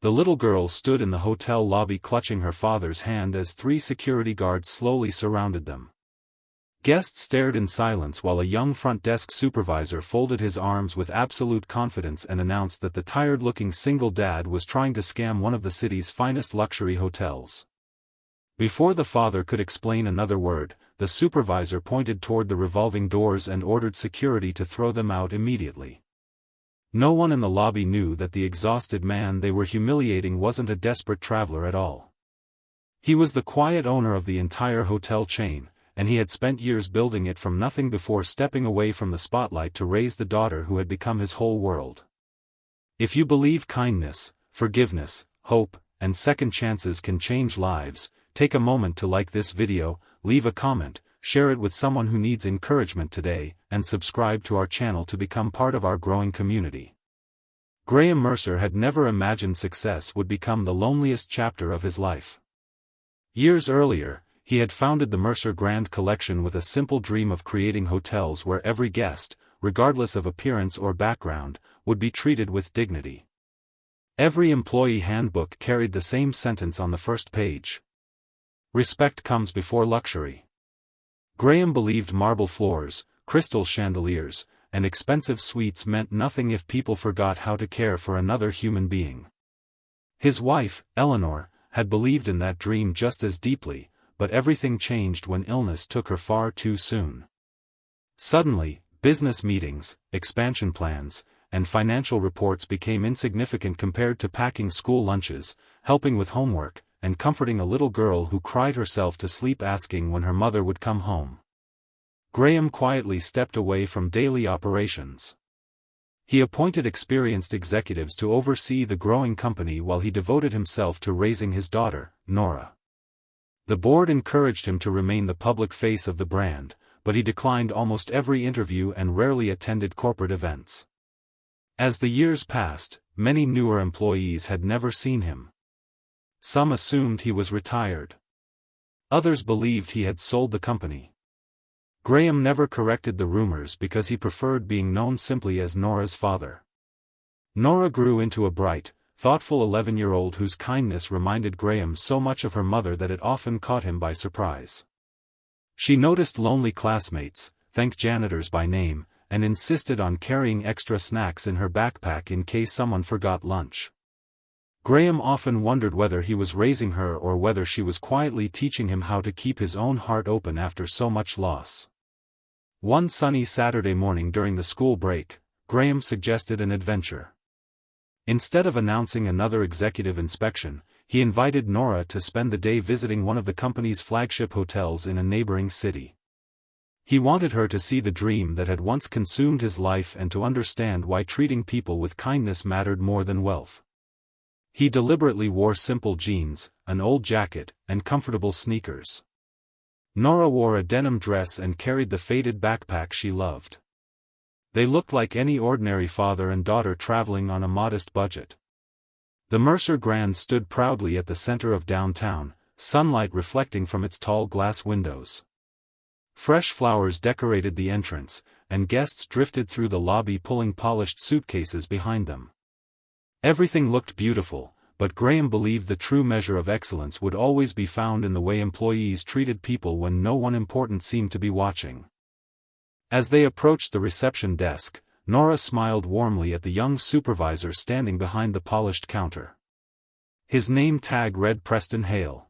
The little girl stood in the hotel lobby clutching her father's hand as 3 security guards slowly surrounded them. Guests stared in silence while a young front desk supervisor folded his arms with absolute confidence and announced that the tired-looking single dad was trying to scam one of the city's finest luxury hotels. Before the father could explain another word, the supervisor pointed toward the revolving doors and ordered security to throw them out immediately. No one in the lobby knew that the exhausted man they were humiliating wasn't a desperate traveler at all. He was the quiet owner of the entire hotel chain, and he had spent years building it from nothing before stepping away from the spotlight to raise the daughter who had become his whole world. If you believe kindness, forgiveness, hope, and second chances can change lives, take a moment to like this video, leave a comment, share it with someone who needs encouragement today, and subscribe to our channel to become part of our growing community. Graham Mercer had never imagined success would become the loneliest chapter of his life. Years earlier, he had founded the Mercer Grand Collection with a simple dream of creating hotels where every guest, regardless of appearance or background, would be treated with dignity. Every employee handbook carried the same sentence on the first page. Respect comes before luxury. Graham believed marble floors, crystal chandeliers, and expensive suites meant nothing if people forgot how to care for another human being. His wife, Eleanor, had believed in that dream just as deeply, but everything changed when illness took her far too soon. Suddenly, business meetings, expansion plans, and financial reports became insignificant compared to packing school lunches, helping with homework, and comforting a little girl who cried herself to sleep asking when her mother would come home. Graham quietly stepped away from daily operations. He appointed experienced executives to oversee the growing company while he devoted himself to raising his daughter, Nora. The board encouraged him to remain the public face of the brand, but he declined almost every interview and rarely attended corporate events. As the years passed, many newer employees had never seen him. Some assumed he was retired. Others believed he had sold the company. Graham never corrected the rumors because he preferred being known simply as Nora's father. Nora grew into a bright, thoughtful 11-year-old whose kindness reminded Graham so much of her mother that it often caught him by surprise. She noticed lonely classmates, thanked janitors by name, and insisted on carrying extra snacks in her backpack in case someone forgot lunch. Graham often wondered whether he was raising her or whether she was quietly teaching him how to keep his own heart open after so much loss. One sunny Saturday morning during the school break, Graham suggested an adventure. Instead of announcing another executive inspection, he invited Nora to spend the day visiting one of the company's flagship hotels in a neighboring city. He wanted her to see the dream that had once consumed his life and to understand why treating people with kindness mattered more than wealth. He deliberately wore simple jeans, an old jacket, and comfortable sneakers. Nora wore a denim dress and carried the faded backpack she loved. They looked like any ordinary father and daughter traveling on a modest budget. The Mercer Grand stood proudly at the center of downtown, sunlight reflecting from its tall glass windows. Fresh flowers decorated the entrance, and guests drifted through the lobby pulling polished suitcases behind them. Everything looked beautiful, but Graham believed the true measure of excellence would always be found in the way employees treated people when no one important seemed to be watching. As they approached the reception desk, Nora smiled warmly at the young supervisor standing behind the polished counter. His name tag read Preston Hale.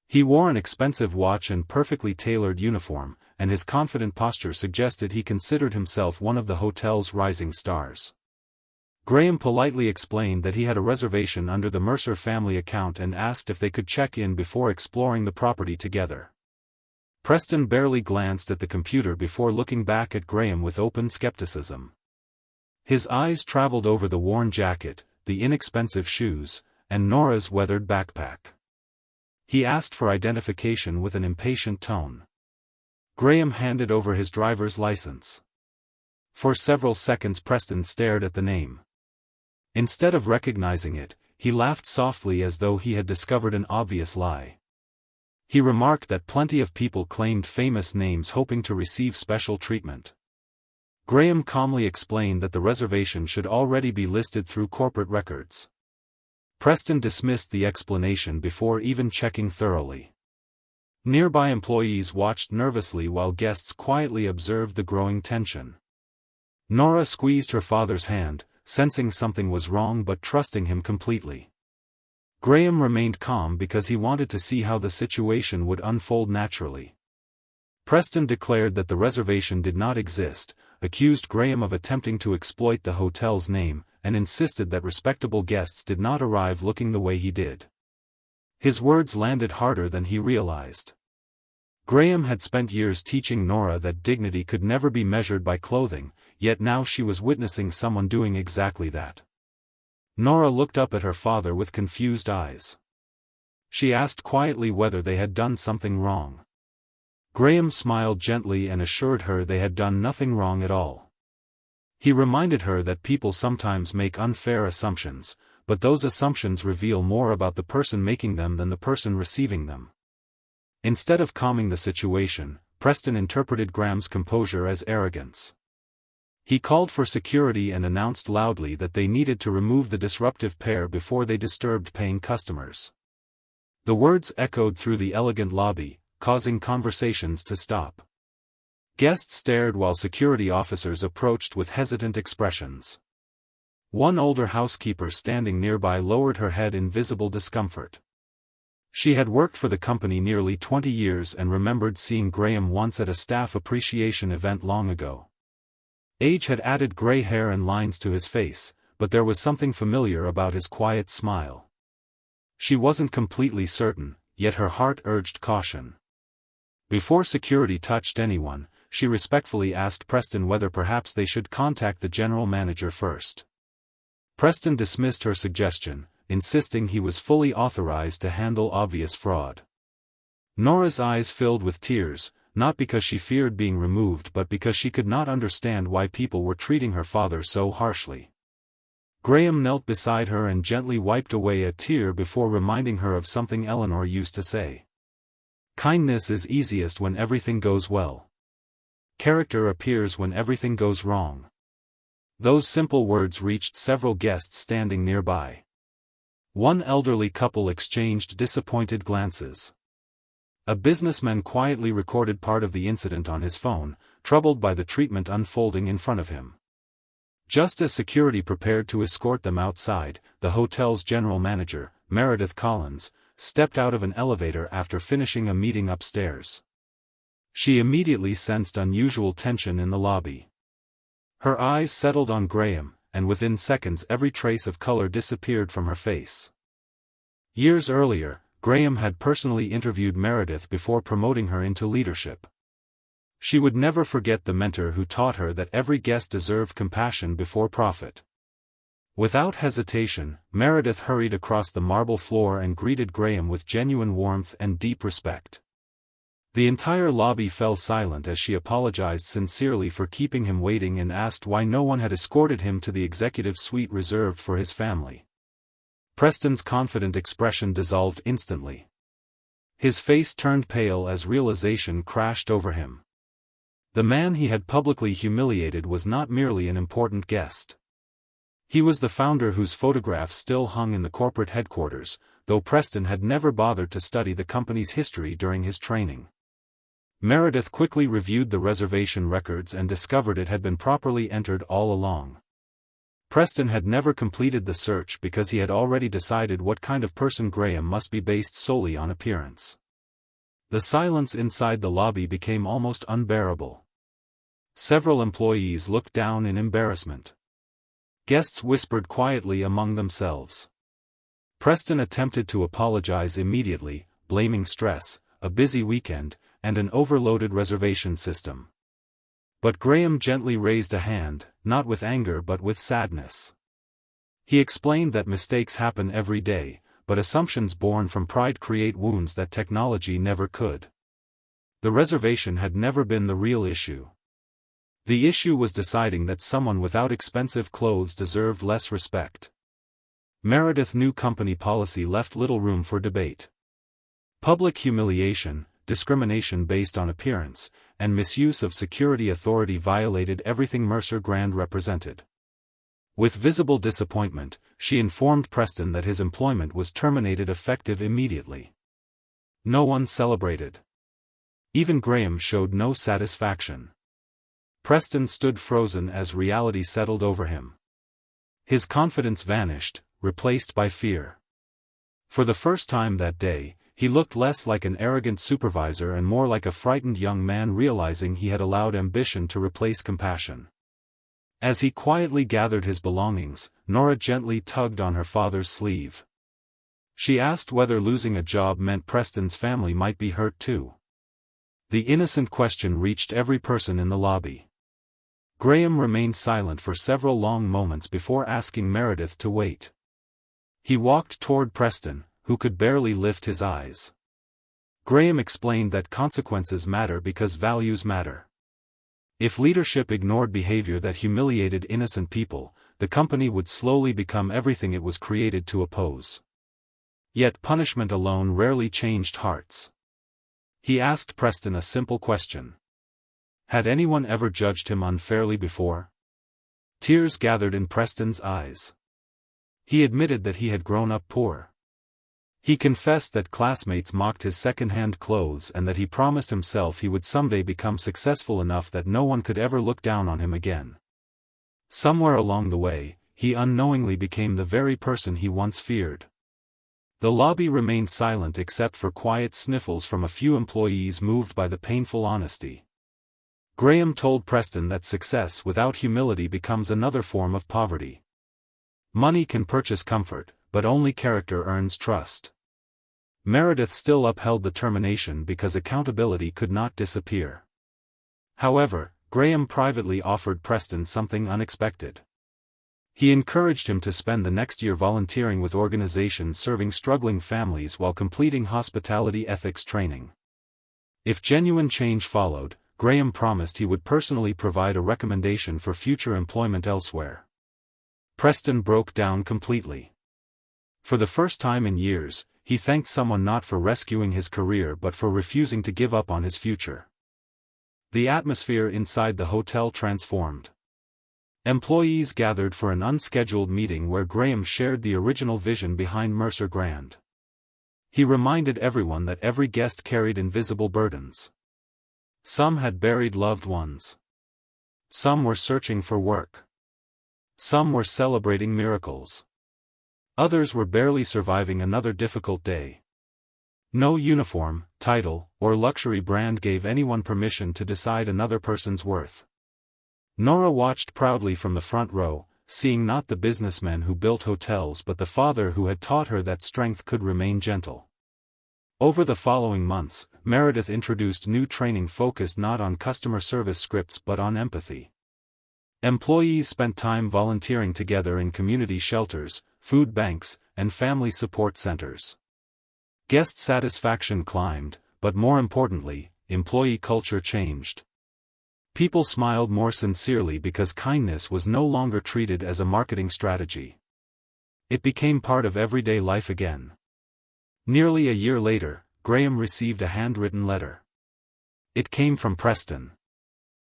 He wore an expensive watch and perfectly tailored uniform, and his confident posture suggested he considered himself one of the hotel's rising stars. Graham politely explained that he had a reservation under the Mercer family account and asked if they could check in before exploring the property together. Preston barely glanced at the computer before looking back at Graham with open skepticism. His eyes traveled over the worn jacket, the inexpensive shoes, and Nora's weathered backpack. He asked for identification with an impatient tone. Graham handed over his driver's license. For several seconds Preston stared at the name. Instead of recognizing it, he laughed softly as though he had discovered an obvious lie. He remarked that plenty of people claimed famous names hoping to receive special treatment. Graham calmly explained that the reservation should already be listed through corporate records. Preston dismissed the explanation before even checking thoroughly. Nearby employees watched nervously while guests quietly observed the growing tension. Nora squeezed her father's hand, sensing something was wrong but trusting him completely. Graham remained calm because he wanted to see how the situation would unfold naturally. Preston declared that the reservation did not exist, accused Graham of attempting to exploit the hotel's name, and insisted that respectable guests did not arrive looking the way he did. His words landed harder than he realized. Graham had spent years teaching Nora that dignity could never be measured by clothing, yet now she was witnessing someone doing exactly that. Nora looked up at her father with confused eyes. She asked quietly whether they had done something wrong. Graham smiled gently and assured her they had done nothing wrong at all. He reminded her that people sometimes make unfair assumptions, but those assumptions reveal more about the person making them than the person receiving them. Instead of calming the situation, Preston interpreted Graham's composure as arrogance. He called for security and announced loudly that they needed to remove the disruptive pair before they disturbed paying customers. The words echoed through the elegant lobby, causing conversations to stop. Guests stared while security officers approached with hesitant expressions. One older housekeeper standing nearby lowered her head in visible discomfort. She had worked for the company nearly 20 years and remembered seeing Graham once at a staff appreciation event long ago. Age had added gray hair and lines to his face, but there was something familiar about his quiet smile. She wasn't completely certain, yet her heart urged caution. Before security touched anyone, she respectfully asked Preston whether perhaps they should contact the general manager first. Preston dismissed her suggestion, insisting he was fully authorized to handle obvious fraud. Nora's eyes filled with tears, not because she feared being removed but because she could not understand why people were treating her father so harshly. Graham knelt beside her and gently wiped away a tear before reminding her of something Eleanor used to say. Kindness is easiest when everything goes well. Character appears when everything goes wrong. Those simple words reached several guests standing nearby. One elderly couple exchanged disappointed glances. A businessman quietly recorded part of the incident on his phone, troubled by the treatment unfolding in front of him. Just as security prepared to escort them outside, the hotel's general manager, Meredith Collins, stepped out of an elevator after finishing a meeting upstairs. She immediately sensed unusual tension in the lobby. Her eyes settled on Graham, and within seconds every trace of color disappeared from her face. Years earlier, Graham had personally interviewed Meredith before promoting her into leadership. She would never forget the mentor who taught her that every guest deserved compassion before profit. Without hesitation, Meredith hurried across the marble floor and greeted Graham with genuine warmth and deep respect. The entire lobby fell silent as she apologized sincerely for keeping him waiting and asked why no one had escorted him to the executive suite reserved for his family. Preston's confident expression dissolved instantly. His face turned pale as realization crashed over him. The man he had publicly humiliated was not merely an important guest. He was the founder whose photograph still hung in the corporate headquarters, though Preston had never bothered to study the company's history during his training. Meredith quickly reviewed the reservation records and discovered it had been properly entered all along. Preston had never completed the search because he had already decided what kind of person Graham must be based solely on appearance. The silence inside the lobby became almost unbearable. Several employees looked down in embarrassment. Guests whispered quietly among themselves. Preston attempted to apologize immediately, blaming stress, a busy weekend, and an overloaded reservation system. But Graham gently raised a hand, not with anger but with sadness. He explained that mistakes happen every day, but assumptions born from pride create wounds that technology never could. The reservation had never been the real issue. The issue was deciding that someone without expensive clothes deserved less respect. Meredith's new company policy left little room for debate. Public humiliation, discrimination based on appearance, and misuse of security authority violated everything Mercer Grand represented. With visible disappointment, she informed Preston that his employment was terminated effective immediately. No one celebrated. Even Graham showed no satisfaction. Preston stood frozen as reality settled over him. His confidence vanished, replaced by fear. For the first time that day, he looked less like an arrogant supervisor and more like a frightened young man realizing he had allowed ambition to replace compassion. As he quietly gathered his belongings, Nora gently tugged on her father's sleeve. She asked whether losing a job meant Preston's family might be hurt too. The innocent question reached every person in the lobby. Graham remained silent for several long moments before asking Meredith to wait. He walked toward Preston, who could barely lift his eyes. Graham explained that consequences matter because values matter. If leadership ignored behavior that humiliated innocent people, the company would slowly become everything it was created to oppose. Yet punishment alone rarely changed hearts. He asked Preston a simple question. Had anyone ever judged him unfairly before? Tears gathered in Preston's eyes. He admitted that he had grown up poor. He confessed that classmates mocked his second-hand clothes and that he promised himself he would someday become successful enough that no one could ever look down on him again. Somewhere along the way, he unknowingly became the very person he once feared. The lobby remained silent except for quiet sniffles from a few employees moved by the painful honesty. Graham told Preston that success without humility becomes another form of poverty. Money can purchase comfort, but only character earns trust. Meredith still upheld the termination because accountability could not disappear. However, Graham privately offered Preston something unexpected. He encouraged him to spend the next year volunteering with organizations serving struggling families while completing hospitality ethics training. If genuine change followed, Graham promised he would personally provide a recommendation for future employment elsewhere. Preston broke down completely. For the first time in years, he thanked someone not for rescuing his career but for refusing to give up on his future. The atmosphere inside the hotel transformed. Employees gathered for an unscheduled meeting where Graham shared the original vision behind Mercer Grand. He reminded everyone that every guest carried invisible burdens. Some had buried loved ones. Some were searching for work. Some were celebrating miracles. Others were barely surviving another difficult day. No uniform, title, or luxury brand gave anyone permission to decide another person's worth. Nora watched proudly from the front row, seeing not the businessman who built hotels but the father who had taught her that strength could remain gentle. Over the following months, Meredith introduced new training focused not on customer service scripts but on empathy. Employees spent time volunteering together in community shelters, food banks, and family support centers. Guest satisfaction climbed, but more importantly, employee culture changed. People smiled more sincerely because kindness was no longer treated as a marketing strategy. It became part of everyday life again. Nearly a year later, Graham received a handwritten letter. It came from Preston.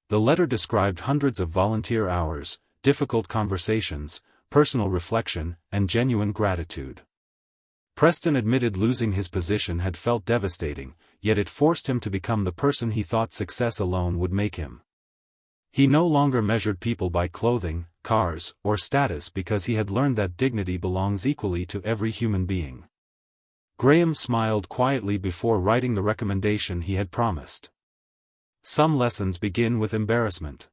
The letter described hundreds of volunteer hours, difficult conversations, personal reflection, and genuine gratitude. Preston admitted losing his position had felt devastating, yet it forced him to become the person he thought success alone would make him. He no longer measured people by clothing, cars, or status because he had learned that dignity belongs equally to every human being. Graham smiled quietly before writing the recommendation he had promised. Some lessons begin with embarrassment.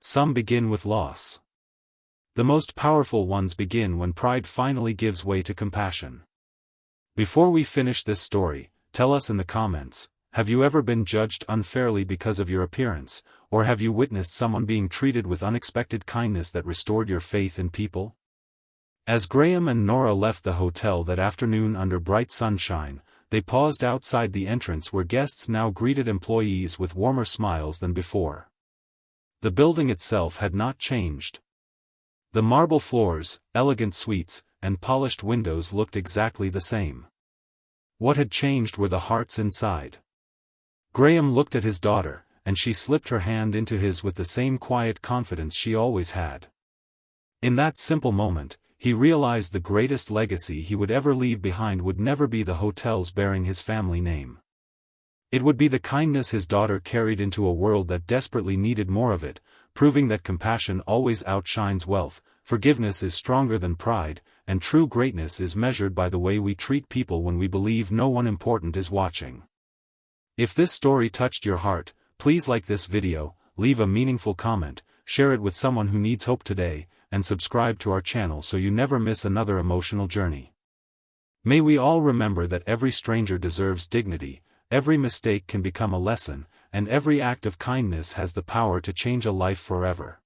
Some begin with loss. The most powerful ones begin when pride finally gives way to compassion. Before we finish this story, tell us in the comments, have you ever been judged unfairly because of your appearance, or have you witnessed someone being treated with unexpected kindness that restored your faith in people? As Graham and Nora left the hotel that afternoon under bright sunshine, they paused outside the entrance where guests now greeted employees with warmer smiles than before. The building itself had not changed. The marble floors, elegant suites, and polished windows looked exactly the same. What had changed were the hearts inside. Graham looked at his daughter, and she slipped her hand into his with the same quiet confidence she always had. In that simple moment, he realized the greatest legacy he would ever leave behind would never be the hotels bearing his family name. It would be the kindness his daughter carried into a world that desperately needed more of it, proving that compassion always outshines wealth, forgiveness is stronger than pride, and true greatness is measured by the way we treat people when we believe no one important is watching. If this story touched your heart, please like this video, leave a meaningful comment, share it with someone who needs hope today, and subscribe to our channel so you never miss another emotional journey. May we all remember that every stranger deserves dignity, every mistake can become a lesson, and every act of kindness has the power to change a life forever.